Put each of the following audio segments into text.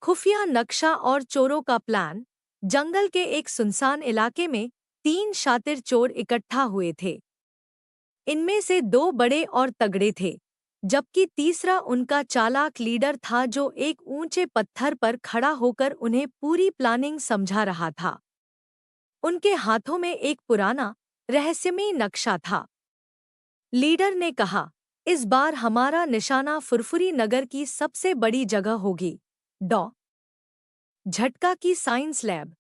खुफिया नक्शा और चोरों का प्लान। जंगल के एक सुनसान इलाके में 3 शातिर चोर इकट्ठा हुए थे। इनमें से 2 बड़े और तगड़े थे, जबकि तीसरा उनका चालाक लीडर था जो एक ऊंचे पत्थर पर खड़ा होकर उन्हें पूरी प्लानिंग समझा रहा था। उनके हाथों में एक पुराना रहस्यमयी नक्शा था। लीडर ने कहा, इस बार हमारा निशाना फुरफुरी नगर की सबसे बड़ी जगह होगी, डॉ झटका की साइंस लैब।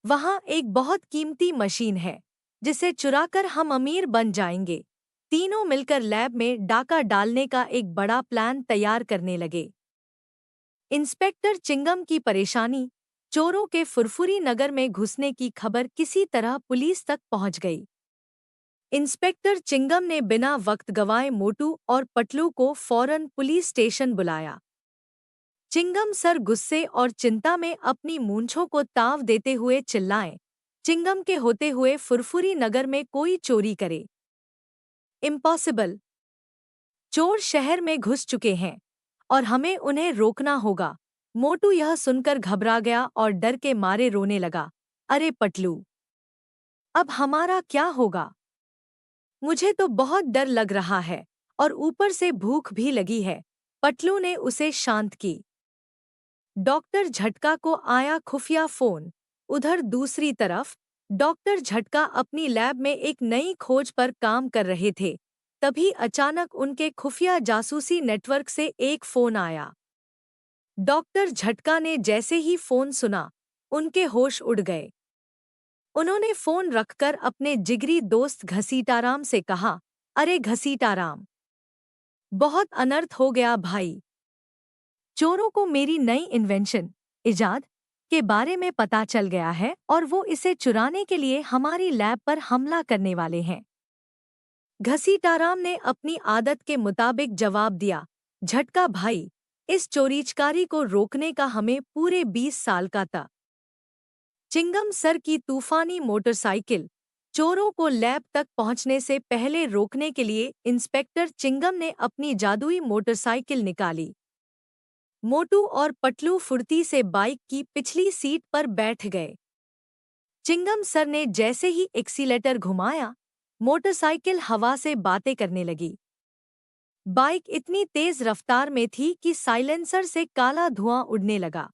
वहाँ एक बहुत कीमती मशीन है जिसे चुराकर हम अमीर बन जाएंगे। तीनों मिलकर लैब में डाका डालने का एक बड़ा प्लान तैयार करने लगे। इंस्पेक्टर चिंगम की परेशानी। चोरों के फुरफुरी नगर में घुसने की खबर किसी तरह पुलिस तक पहुंच गई। इंस्पेक्टर चिंगम ने बिना वक्त गंवाए मोटू और पटलू को फौरन पुलिस स्टेशन बुलाया। चिंगम सर गुस्से और चिंता में अपनी मूंछों को ताव देते हुए चिल्लाए, चिंगम के होते हुए फुरफुरी नगर में कोई चोरी करे? इम्पॉसिबल। चोर शहर में घुस चुके हैं और हमें उन्हें रोकना होगा। मोटू यह सुनकर घबरा गया और डर के मारे रोने लगा। अरे पटलू, अब हमारा क्या होगा? मुझे तो बहुत डर लग रहा है और ऊपर से भूख भी लगी है। पटलू ने उसे शांत की। डॉक्टर झटका को आया खुफिया फोन। उधर दूसरी तरफ डॉक्टर झटका अपनी लैब में एक नई खोज पर काम कर रहे थे। तभी अचानक उनके खुफिया जासूसी नेटवर्क से एक फोन आया। डॉक्टर झटका ने जैसे ही फोन सुना, उनके होश उड़ गए। उन्होंने फोन रखकर अपने जिगरी दोस्त घसीटाराम से कहा, अरे घसीटाराम, बहुत अनर्थ हो गया भाई। चोरों को मेरी नई इजाद के बारे में पता चल गया है और वो इसे चुराने के लिए हमारी लैब पर हमला करने वाले हैं। घसीटाराम ने अपनी आदत के मुताबिक जवाब दिया, झटका भाई, इस चोरीचकारी को रोकने का हमें पूरे 20 साल का था। चिंगम सर की तूफानी मोटरसाइकिल। चोरों को लैब तक पहुंचने से पहले रोकने के लिए इंस्पेक्टर चिंगम ने अपनी जादुई मोटरसाइकिल निकाली। मोटू और पटलू फुर्ती से बाइक की पिछली सीट पर बैठ गए। चिंगम सर ने जैसे ही एक्सीलेटर घुमाया, मोटरसाइकिल हवा से बातें करने लगी। बाइक इतनी तेज रफ्तार में थी कि साइलेंसर से काला धुआं उड़ने लगा।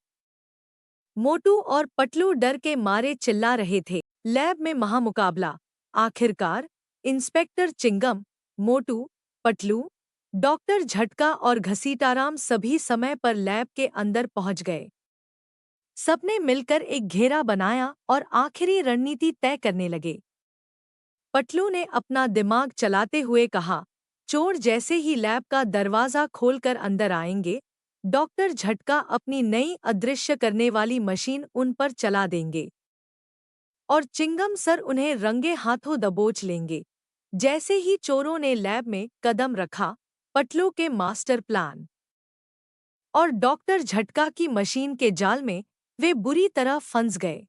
मोटू और पटलू डर के मारे चिल्ला रहे थे। लैब में महामुकाबला। आखिरकार इंस्पेक्टर चिंगम, मोटू, पटलू, डॉक्टर झटका और घसीटाराम सभी समय पर लैब के अंदर पहुंच गए। सबने मिलकर एक घेरा बनाया और आखिरी रणनीति तय करने लगे। पटलू ने अपना दिमाग चलाते हुए कहा, चोर जैसे ही लैब का दरवाजा खोलकर अंदर आएंगे, डॉक्टर झटका अपनी नई अदृश्य करने वाली मशीन उन पर चला देंगे और चिंगम सर उन्हें रंगे हाथों दबोच लेंगे। जैसे ही चोरों ने लैब में कदम रखा, पटलू के मास्टर प्लान और डॉक्टर झटका की मशीन के जाल में वे बुरी तरह फंस गए।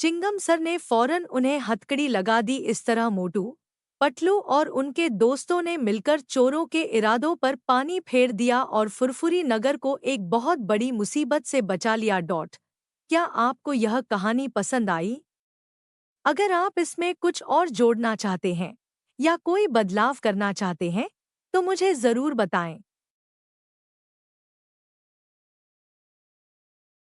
चिंगम सर ने फौरन उन्हें हथकड़ी लगा दी। इस तरह मोटू, पटलू और उनके दोस्तों ने मिलकर चोरों के इरादों पर पानी फेर दिया और फुरफुरी नगर को एक बहुत बड़ी मुसीबत से बचा लिया। क्या आपको यह कहानी पसंद आई? अगर आप इसमें कुछ और जोड़ना चाहते हैं या कोई बदलाव करना चाहते हैं, तो मुझे ज़रूर बताएं।